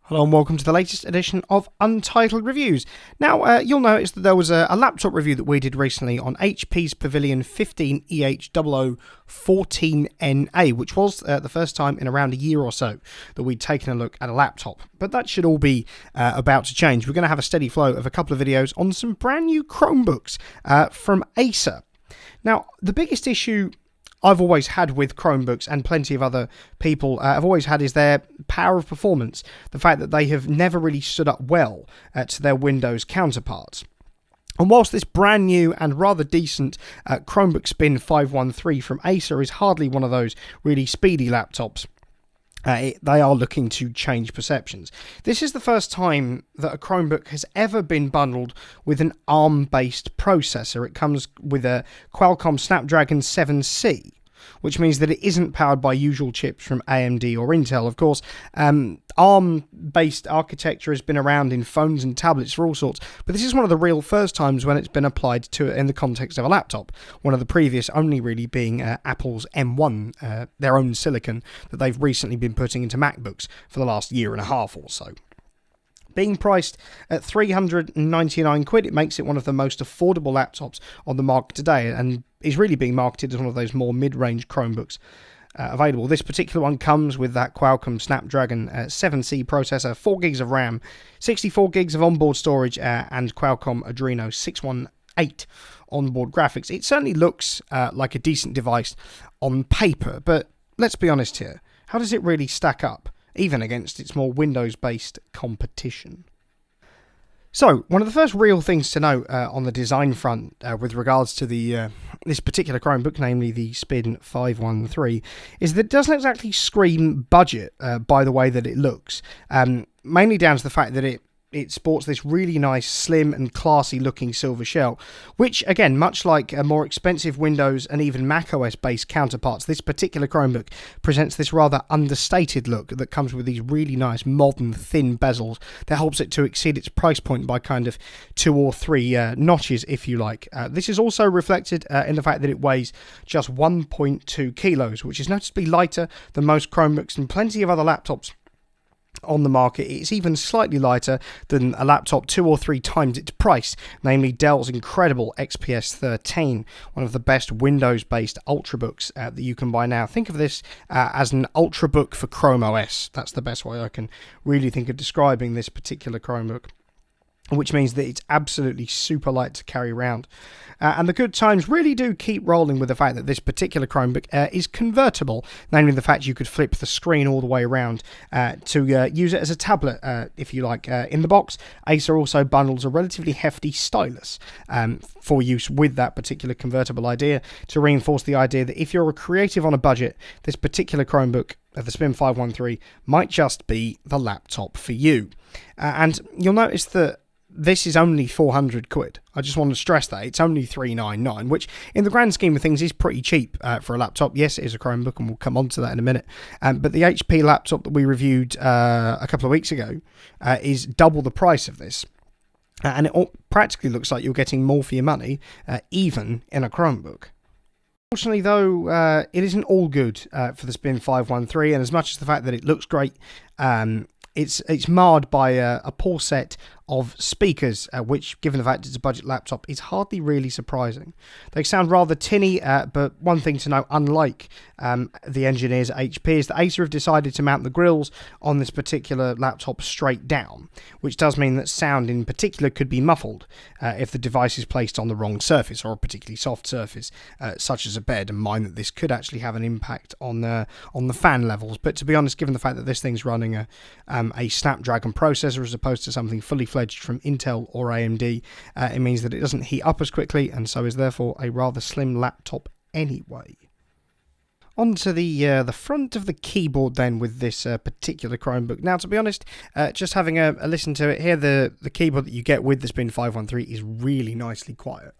Hello and welcome to the latest edition of Untitled Reviews. Now, you'll notice that there was a laptop review that we did recently on HP's Pavilion 15EH0014NA, which was the first time in around a year or so that we'd taken a look at a laptop. But that should all be about to change. We're going to have a steady flow of a couple of videos on some brand new Chromebooks from Acer. Now, the biggest issue I've always had with Chromebooks, and plenty of other people have always had, is their power of performance. The fact that they have never really stood up well to their Windows counterparts. And whilst this brand new and rather decent Chromebook Spin 513 from Acer is hardly one of those really speedy laptops, they are looking to change perceptions. This is the first time that a Chromebook has ever been bundled with an ARM-based processor. It comes with a Qualcomm Snapdragon 7C, which means that it isn't powered by usual chips from AMD or Intel. Of course, ARM-based architecture has been around in phones and tablets for all sorts, but this is one of the real first times when it's been applied to it in the context of a laptop. One of the previous only really being Apple's M1, their own silicon that they've recently been putting into MacBooks for the last year and a half or so. Being priced at £399, it makes it one of the most affordable laptops on the market today, and is really being marketed as one of those more mid-range Chromebooks available. This particular one comes with that Qualcomm Snapdragon 7C processor, 4 gigs of RAM, 64 gigs of onboard storage, and Qualcomm Adreno 618 onboard graphics. It certainly looks like a decent device on paper, but let's be honest here. How does it really stack up, even against its more Windows-based competition? So, one of the first real things to note on the design front with regards to this particular Chromebook, namely the Spin 513, is that it doesn't exactly scream budget by the way that it looks, mainly down to the fact that it sports this really nice, slim and classy looking silver shell, which, again, much like more expensive Windows and even macOS based counterparts, this particular Chromebook presents this rather understated look that comes with these really nice, modern, thin bezels that helps it to exceed its price point by kind of 2 or 3 notches, if you like. This is also reflected in the fact that it weighs just 1.2 kilos, which is noticeably lighter than most Chromebooks and plenty of other laptops on the market. It's even slightly lighter than a laptop 2 or 3 times its price, namely Dell's incredible XPS 13, one of the best Windows-based Ultrabooks that you can buy now. Think of this as an Ultrabook for Chrome OS. That's the best way I can really think of describing this particular Chromebook, which means that it's absolutely super light to carry around. And the good times really do keep rolling with the fact that this particular Chromebook is convertible, namely the fact you could flip the screen all the way around to use it as a tablet, if you like. In the box, Acer also bundles a relatively hefty stylus for use with that particular convertible idea, to reinforce the idea that if you're a creative on a budget, this particular Chromebook, the Spin 513, might just be the laptop for you. And you'll notice that this is only 400 quid. I just want to stress that. It's only 399, which in the grand scheme of things is pretty cheap for a laptop. Yes, it is a Chromebook, and we'll come on to that in a minute. But the HP laptop that we reviewed a couple of weeks ago is double the price of this. And it practically looks like you're getting more for your money, even in a Chromebook. Unfortunately, though, it isn't all good for the Spin 513, and as much as the fact that it looks great, it's marred by a poor set of speakers, which, given the fact it's a budget laptop, is hardly really surprising. They sound rather tinny, but one thing to note, unlike the engineers at HP, is that Acer have decided to mount the grills on this particular laptop straight down, which does mean that sound in particular could be muffled if the device is placed on the wrong surface, or a particularly soft surface, such as a bed, and mind that this could actually have an impact on the fan levels. But to be honest, given the fact that this thing's running a Snapdragon processor as opposed to something fully fledged from Intel or AMD, it means that it doesn't heat up as quickly, and so is therefore a rather slim laptop anyway. Onto the front of the keyboard then with this particular Chromebook. Now, to be honest, just having a listen to it here, the keyboard that you get with the Spin 513 is really nicely quiet.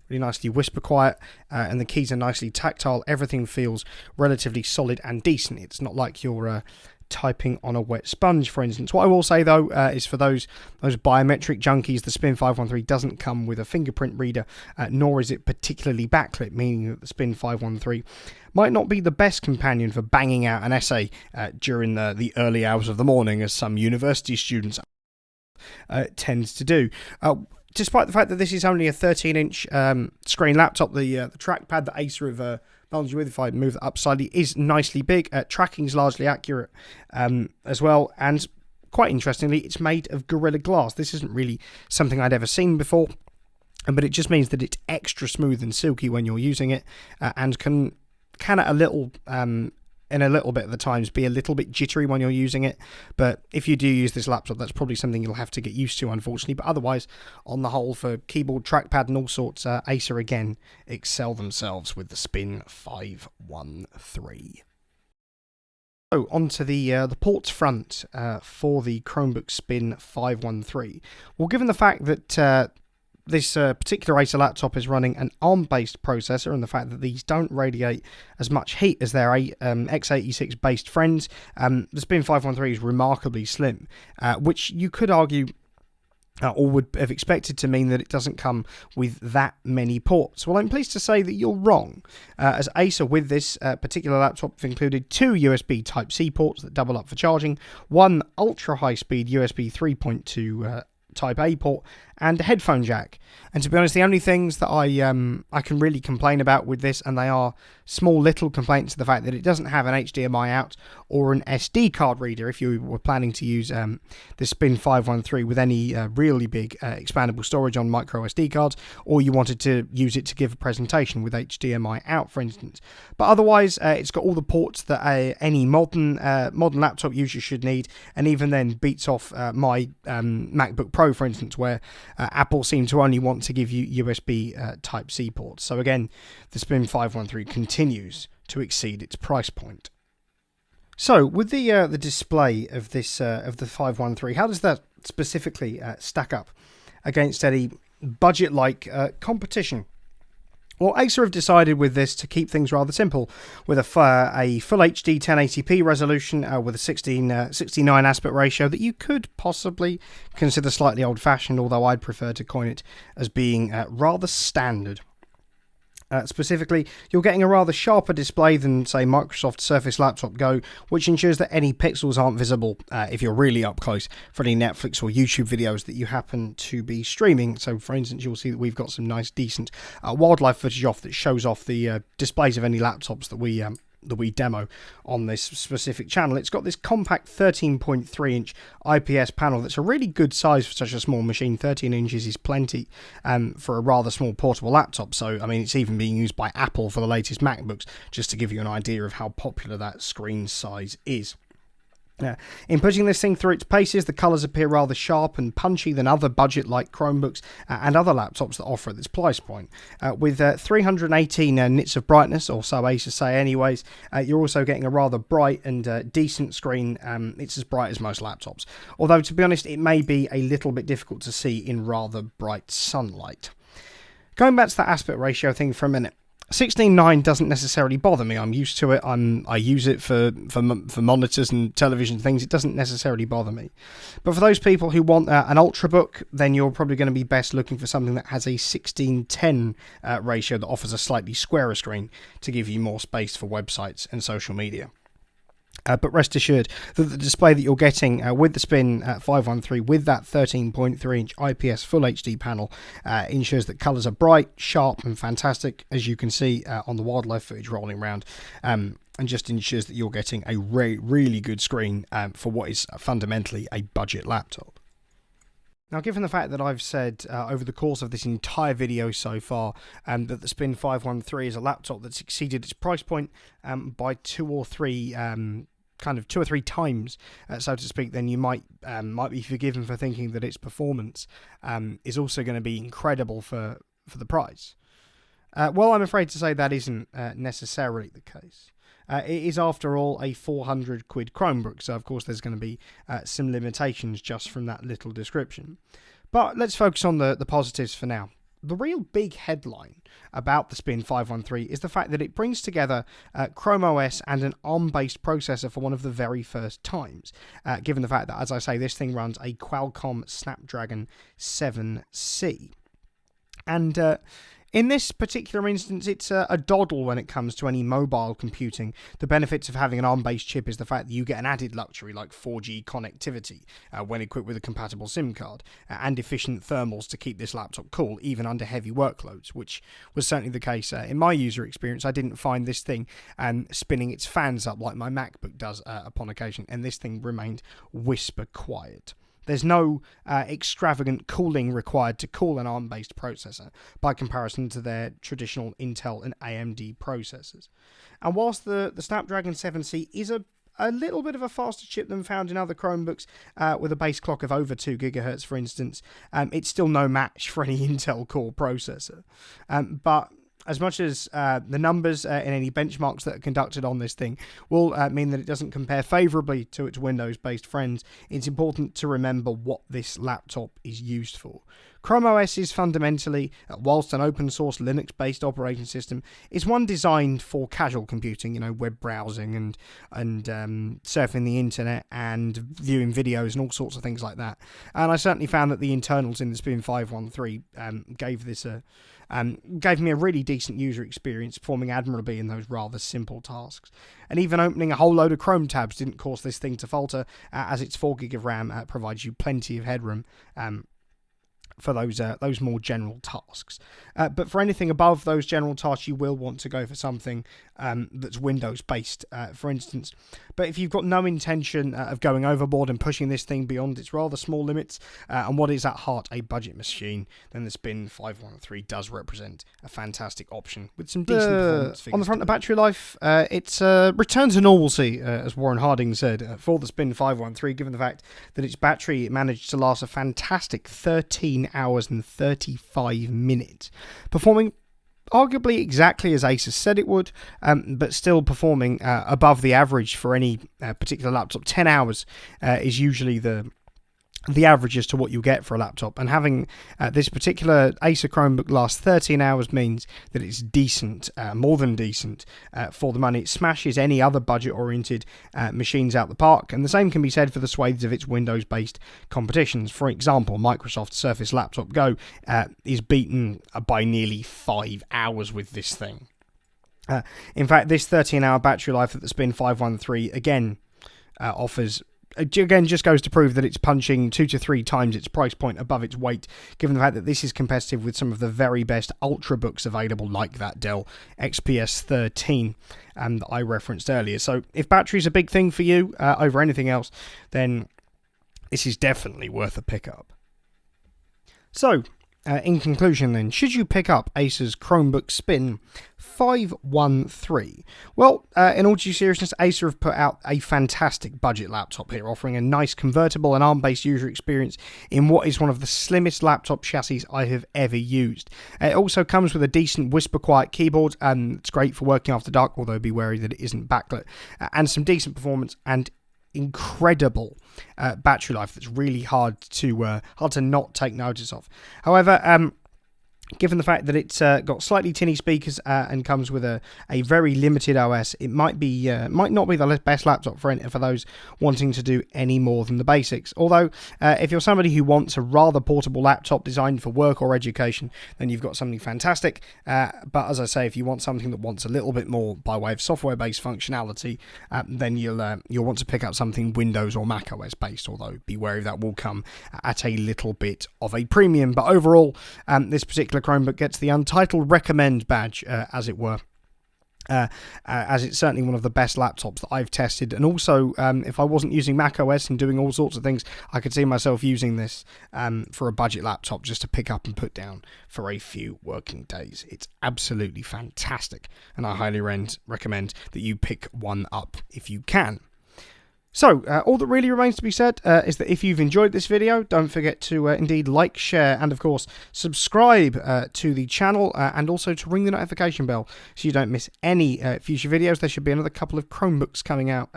Really nicely whisper quiet, and the keys are nicely tactile. Everything feels relatively solid and decent. It's not like you're typing on a wet sponge, for instance. What I will say, though, is for those biometric junkies, the Spin 513 doesn't come with a fingerprint reader, nor is it particularly backlit, meaning that the Spin 513 might not be the best companion for banging out an essay during the early hours of the morning, as some university students tends to do. Despite the fact that this is only a 13-inch screen laptop, the trackpad that Acer have bundled you with, if I move it up slightly, is nicely big. Tracking is largely accurate as well, and quite interestingly, it's made of Gorilla Glass. This isn't really something I'd ever seen before, but it just means that it's extra smooth and silky when you're using it, and can at a little in a little bit of the times be a little bit jittery when you're using it. But if you do use this laptop, that's probably something you'll have to get used to, unfortunately. But otherwise, on the whole, for keyboard, trackpad and all sorts, Acer again excel themselves with the Spin 513. So onto the ports front for the Chromebook Spin 513. Well, given the fact that this particular Acer laptop is running an ARM-based processor, and the fact that these don't radiate as much heat as their x86-based friends, the Spin 513 is remarkably slim, which you could argue or would have expected to mean that it doesn't come with that many ports. Well, I'm pleased to say that you're wrong, as Acer with this particular laptop have included 2 USB Type-C ports that double up for charging, 1 ultra-high-speed USB 3.2 Type A port, and a headphone jack. And to be honest, the only things that I can really complain about with this, and they are small little complaints, to the fact that it doesn't have an HDMI out or an SD card reader if you were planning to use the Spin 513 with any really big expandable storage on micro SD cards, or you wanted to use it to give a presentation with HDMI out, for instance. But otherwise, it's got all the ports that any modern laptop user should need, and even then beats off my MacBook Pro, for instance, where Apple seem to only want to give you USB Type-C ports. So again, the Spin 513 continues to exceed its price point. So with the display of this of the 513, how does that specifically stack up against any budget-like competition? Well, Acer have decided with this to keep things rather simple, with a full HD 1080p resolution with a 69 aspect ratio that you could possibly consider slightly old-fashioned, although I'd prefer to coin it as being rather standard. Specifically, you're getting a rather sharper display than, say, Microsoft Surface Laptop Go, which ensures that any pixels aren't visible if you're really up close for any Netflix or YouTube videos that you happen to be streaming. So, for instance, you'll see that we've got some nice, decent wildlife footage off that shows off the displays of any laptops that we demo on this specific channel. It's got this compact 13.3-inch IPS panel that's a really good size for such a small machine. 13 inches is plenty for a rather small portable laptop. So, I mean, it's even being used by Apple for the latest MacBooks, just to give you an idea of how popular that screen size is. In putting this thing through its paces, the colours appear rather sharp and punchy than other budget-like Chromebooks and other laptops that offer at this price point. With 318 nits of brightness, or so Acer say anyways, you're also getting a rather bright and decent screen. It's as bright as most laptops. Although, to be honest, it may be a little bit difficult to see in rather bright sunlight. Going back to that aspect ratio thing for a minute. 16:9 doesn't necessarily bother me. I'm used to it. I use it for monitors and television things. It doesn't necessarily bother me. But for those people who want an Ultrabook, then you're probably going to be best looking for something that has a 16:10 ratio that offers a slightly squarer screen to give you more space for websites and social media. But rest assured that the display that you're getting with the Spin 513 with that 13.3-inch IPS Full HD panel ensures that colours are bright, sharp and fantastic, as you can see on the wildlife footage rolling around, and just ensures that you're getting a really good screen for what is fundamentally a budget laptop. Now, given the fact that I've said over the course of this entire video so far that the Spin 513 is a laptop that's exceeded its price point by two or three times, so to speak, then you might be forgiven for thinking that its performance is also going to be incredible for the price. Well, I'm afraid to say that isn't necessarily the case. It is, after all, a 400 quid Chromebook, so of course there's going to be some limitations just from that little description. But let's focus on the positives for now. the real big headline about the Spin 513 is the fact that it brings together Chrome OS and an ARM-based processor for one of the very first times, given the fact that, as I say, this thing runs a Qualcomm Snapdragon 7C. And in this particular instance, it's a doddle when it comes to any mobile computing. The benefits of having an ARM-based chip is the fact that you get an added luxury like 4G connectivity when equipped with a compatible SIM card, and efficient thermals to keep this laptop cool, even under heavy workloads, which was certainly the case in my user experience. I didn't find this thing spinning its fans up like my MacBook does upon occasion, and this thing remained whisper quiet. There's no extravagant cooling required to cool an ARM-based processor by comparison to their traditional Intel and AMD processors. And whilst the Snapdragon 7C is a little bit of a faster chip than found in other Chromebooks, with a base clock of over 2 GHz, for instance, it's still no match for any Intel Core processor. But as much as the numbers in any benchmarks that are conducted on this thing will mean that it doesn't compare favourably to its Windows-based friends, it's important to remember what this laptop is used for. Chrome OS is fundamentally, whilst an open-source Linux-based operating system, is one designed for casual computing, web browsing and surfing the internet and viewing videos and all sorts of things like that. And I certainly found that the internals in the Spin 513 gave me a really decent user experience, performing admirably in those rather simple tasks. And even opening a whole load of Chrome tabs didn't cause this thing to falter, as its 4GB of RAM provides you plenty of headroom for those more general tasks. But for anything above those general tasks, you will want to go for something that's Windows-based, for instance. But if you've got no intention of going overboard and pushing this thing beyond its rather small limits, and what is at heart a budget machine, then the Spin 513 does represent a fantastic option with some decent performance figures. On the front of battery life, it's return to normalcy, as Warren Harding said, for the Spin 513, given the fact that its battery managed to last a fantastic 13 hours and 35 minutes, performing arguably exactly as Acer said it would, but still performing above the average for any particular laptop. 10 hours is usually the average as to what you get for a laptop, and having this particular Acer Chromebook last 13 hours means that it's decent, more than decent, for the money. It smashes any other budget-oriented machines out the park, and the same can be said for the swathes of its Windows-based competitions. For example, Microsoft's Surface Laptop Go is beaten by nearly 5 hours with this thing. In fact, this 13-hour battery life that the Spin 513 again offers just goes to prove that it's punching 2 to 3 times its price point above its weight, given the fact that this is competitive with some of the very best ultrabooks available, like that Dell XPS 13 that I referenced earlier. So if battery's a big thing for you over anything else, then this is definitely worth a pickup. So, in conclusion then, should you pick up Acer's Chromebook Spin 513? Well, in all due seriousness, Acer have put out a fantastic budget laptop here, offering a nice convertible and ARM-based user experience in what is one of the slimmest laptop chassis I have ever used. It also comes with a decent whisper-quiet keyboard, and it's great for working after dark, although be wary that it isn't backlit, and some decent performance and incredible battery life that's really hard to not take notice of. However, given the fact that it's got slightly tinny speakers and comes with a very limited OS, it might not be the best laptop for those wanting to do any more than the basics. Although, if you're somebody who wants a rather portable laptop designed for work or education, then you've got something fantastic. But as I say, if you want something that wants a little bit more by way of software-based functionality, then you'll want to pick up something Windows or Mac OS based. Although, be wary that will come at a little bit of a premium. But overall, this particular Chromebook gets the Untitled Recommend badge, as it were, as it's certainly one of the best laptops that I've tested. And also, if I wasn't using macOS and doing all sorts of things, I could see myself using this for a budget laptop just to pick up and put down for a few working days. It's absolutely fantastic, and I highly recommend that you pick one up if you can. So, all that really remains to be said is that if you've enjoyed this video, don't forget to indeed like, share, and of course, subscribe to the channel and also to ring the notification bell so you don't miss any future videos. There should be another couple of Chromebooks coming out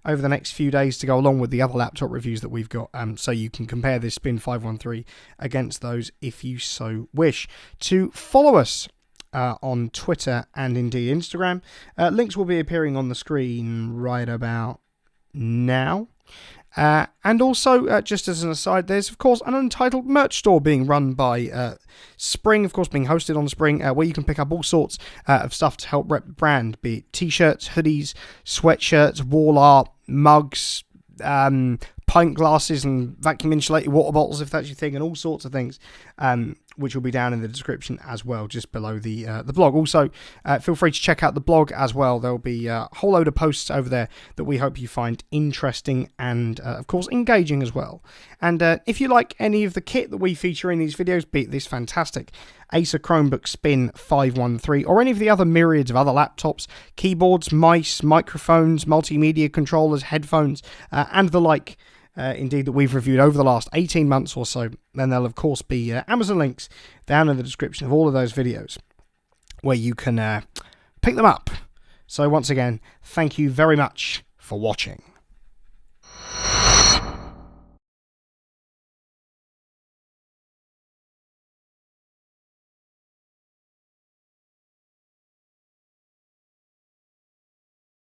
over the next few days to go along with the other laptop reviews that we've got, so you can compare this Spin 513 against those if you so wish. To follow us on Twitter and indeed Instagram, links will be appearing on the screen right about now. And also, just as an aside, there's of course an Untitled merch store being run by Spring, of course being hosted on Spring, where you can pick up all sorts of stuff to help rep the brand, be it t-shirts, hoodies, sweatshirts, wall art, mugs, pint glasses and vacuum insulated water bottles if that's your thing, and all sorts of things, which will be down in the description as well, just below the blog. Also, feel free to check out the blog as well. There'll be a whole load of posts over there that we hope you find interesting and, of course, engaging as well. And if you like any of the kit that we feature in these videos, be it this fantastic Acer Chromebook Spin 513 or any of the other myriads of other laptops, keyboards, mice, microphones, multimedia controllers, headphones, and the like, indeed, that we've reviewed over the last 18 months or so, then there'll of course be Amazon links down in the description of all of those videos where you can pick them up. So once again, thank you very much for watching.